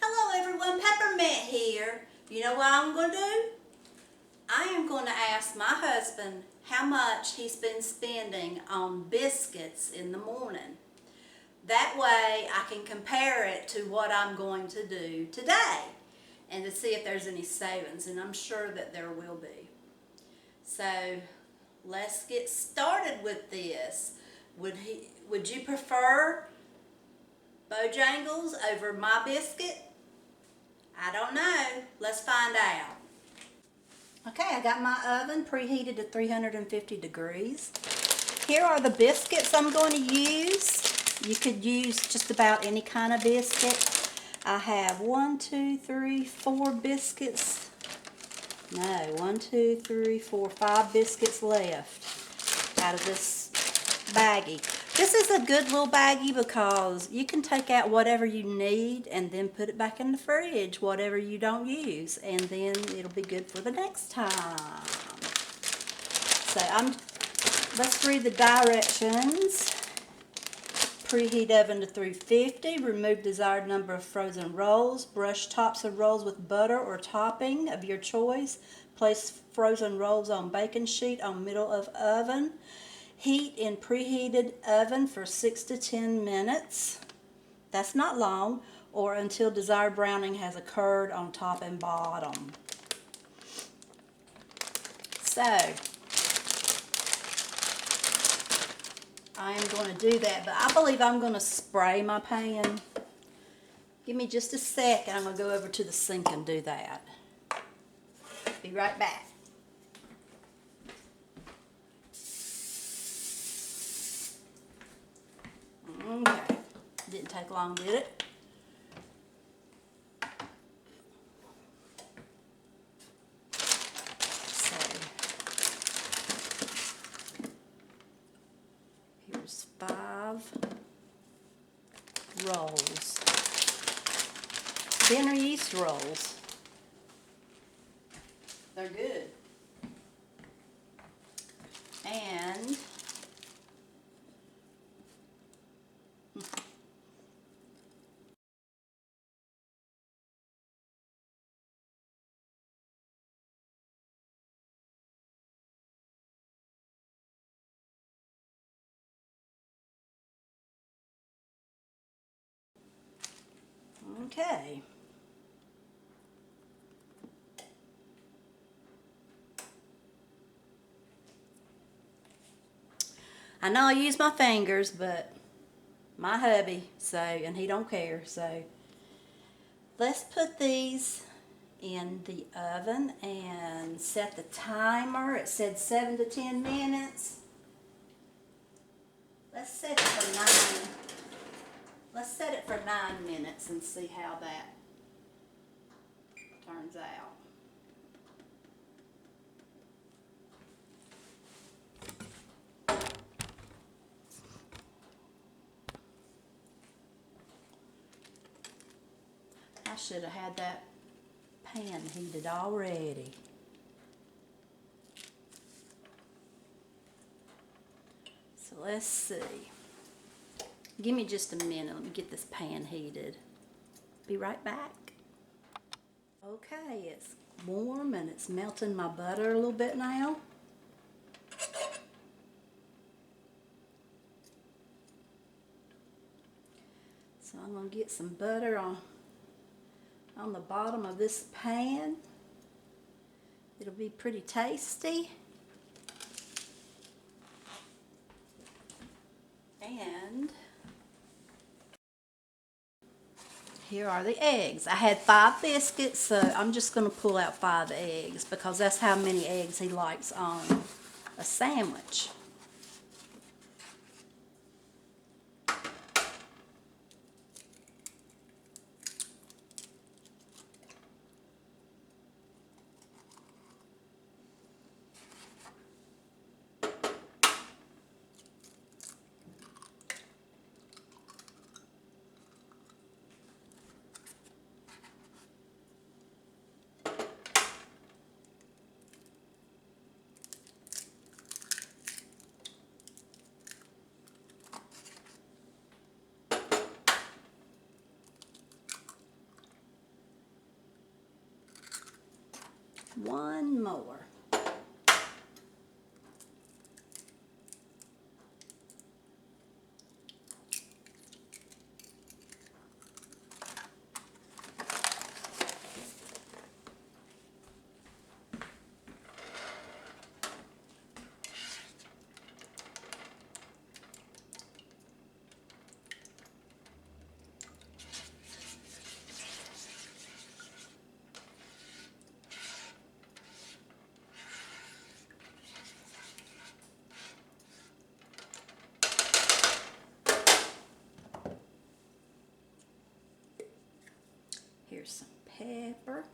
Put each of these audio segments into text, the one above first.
Hello everyone, Peppermint here. You know what I'm going to do? I am going to ask my husband how much he's been spending on biscuits in the morning. That way I can compare it to what I'm going to do today and to see if there's any savings, and I'm sure that there will be. So let's get started with this. Would you prefer Bojangles over my biscuit? I don't know. Let's find out. Okay, I got my oven preheated to 350 degrees. Here are the biscuits I'm going to use. You could use just about any kind of biscuit. I have 4 biscuits. No, 5 biscuits left out of this baggie. This is a good little baggie because you can take out whatever you need and then put it back in the fridge, whatever you don't use, and then it'll be good for the next time. So let's read the directions. Preheat oven to 350. Remove desired number of frozen rolls. Brush tops of rolls with butter or topping of your choice. Place frozen rolls on baking sheet on middle of oven. Heat in preheated oven for 6 to 10 minutes. That's not long, or until desired browning has occurred on top and bottom. So, I am going to do that, but I believe I'm going to spray my pan. Give me just a second. I'm going to go over to the sink and do that. Be right back. Okay, didn't take long, did it? So, here's 5 rolls. Dinner yeast rolls. They're good. And okay. I know I use my fingers, but my hubby, and he don't care, so let's put these in the oven and set the timer. It said 7 to 10 minutes. Let's set it for 9. Let's set it for 9 minutes and see how that turns out. I should have had that pan heated already. So let's see. Give me just a minute. Let me get this pan heated. Be right back. Okay, it's warm and it's melting my butter a little bit now. So I'm going to get some butter on the bottom of this pan. It'll be pretty tasty. And here are the eggs. I had 5 biscuits, so I'm just going to pull out 5 eggs because that's how many eggs he likes on a sandwich. One more. Here's some pepper.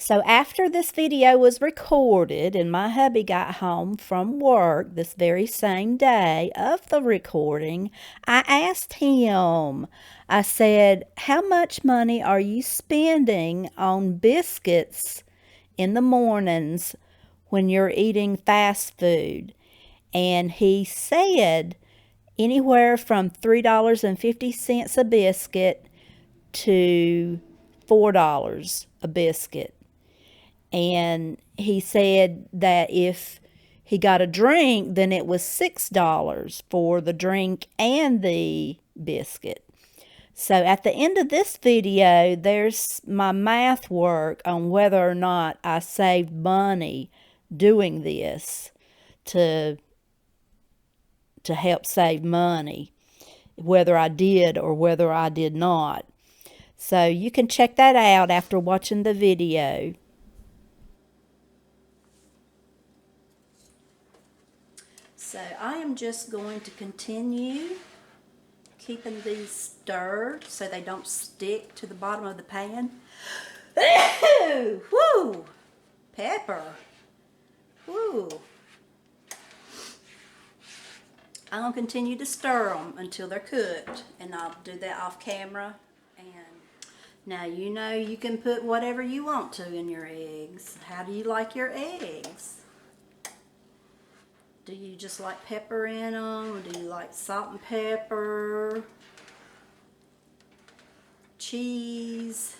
So after this video was recorded and my hubby got home from work this very same day of the recording, I asked him, I said, how much money are you spending on biscuits in the mornings when you're eating fast food? And he said anywhere from $3.50 a biscuit to $4 a biscuit. And he said that if he got a drink, then it was $6 for the drink and the biscuit. So at the end of this video, there's my math work on whether or not I saved money doing this to help save money, whether I did or whether I did not. So you can check that out after watching the video. So I am just going to continue keeping these stirred so they don't stick to the bottom of the pan. Woo! Pepper. Woo! I'm going to continue to stir them until they're cooked, and I'll do that off camera. And now you know you can put whatever you want to in your eggs. How do you like your eggs? Do you just like pepper in them, or do you like salt and pepper, cheese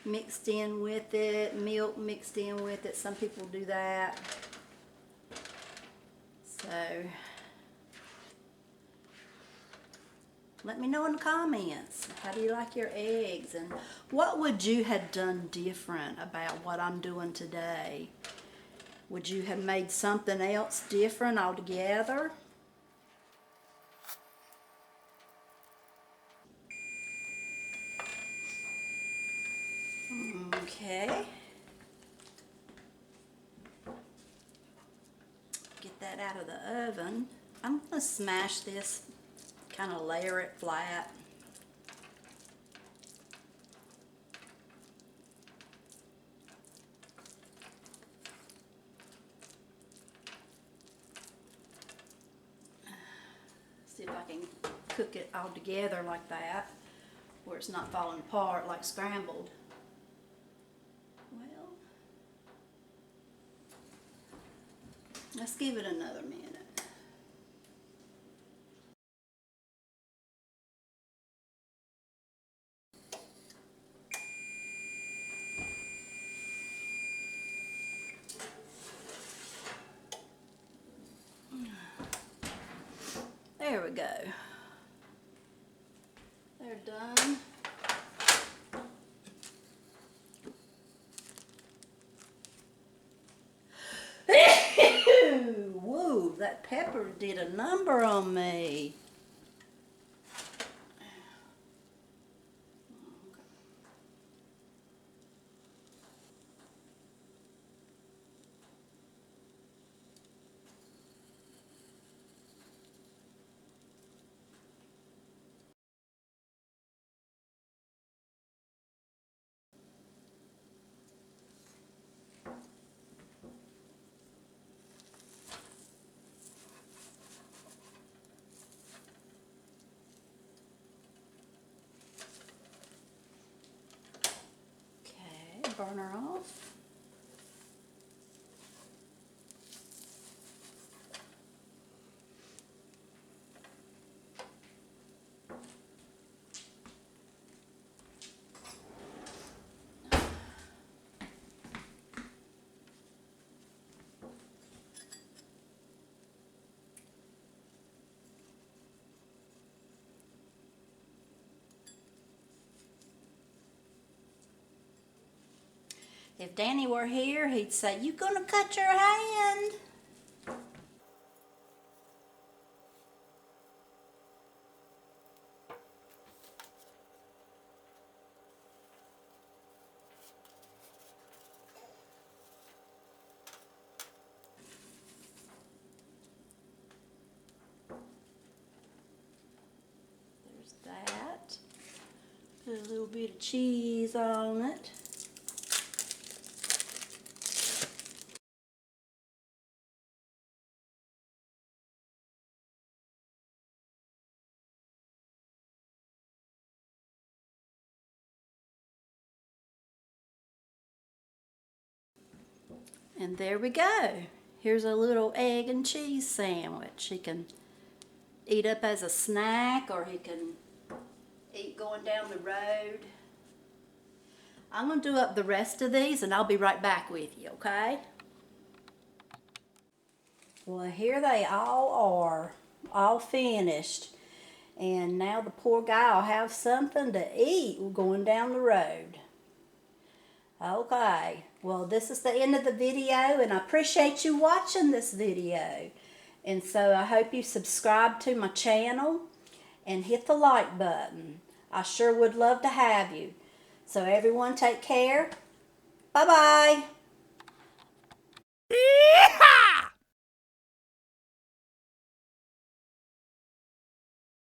mixed in with it, milk mixed in with it? Some people do that. So let me know in the comments. How do you like your eggs? And what would you have done different about what I'm doing today? Would you have made something else different altogether? Okay. Get that out of the oven. I'm going to smash this, kind of layer it flat. See if I can cook it all together like that, where it's not falling apart like scrambled. Well, let's give it another minute. There we go. They're done. Whoa, that pepper did a number on me. Burner off. If Danny were here, he'd say, "You gonna cut your hand?" There's that. Put a little bit of cheese on it. And there we go. Here's a little egg and cheese sandwich. He can eat up as a snack, or he can eat going down the road. I'm going to do up the rest of these and I'll be right back with you, okay? Well, here they all are, all finished. And now the poor guy will have something to eat going down the road. Okay, well, this is the end of the video, and I appreciate you watching this video. And so I hope you subscribe to my channel and hit the like button. I sure would love to have you. So everyone take care. Bye-bye.